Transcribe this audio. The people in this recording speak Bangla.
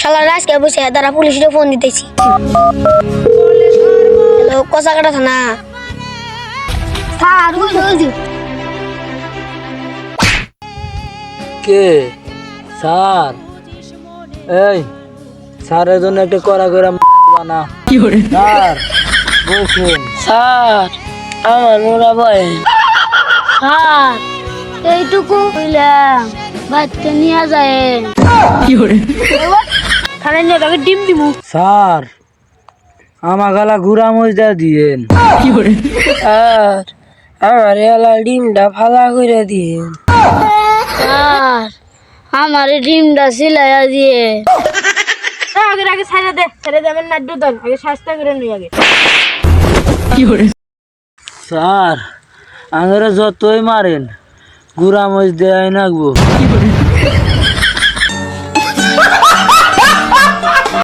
শালার আজকে বসে তারা পুলিশে ফোন দিতেছি। হ্যালো, কসাকাটা থানা। স্যার কে স্যার? এই স্যারের জন্য একটা কড়া করে বানা। স্যার বসুন। স্যার আমার মোরা বয় স্যার এইটুকু বললাম বাচ্চা নিয়ে যায় খানে নিয়ে তাকে ডিম দিমু। স্যার আমার গালা ঘুরা মজদা দিয়েন। স্যার আমার এলা ডিমটা ফালা করে দিয়ে। স্যার আমার ডিমটা সিলাইয়া দিয়ে। আগে আগে ছেড়ে দে আমার নাড্ডু দল আগে শাস্তা করে নিয়ে আগে। স্যার আমরা যতই মারেন ঘুরা মজদা আই নাকবো।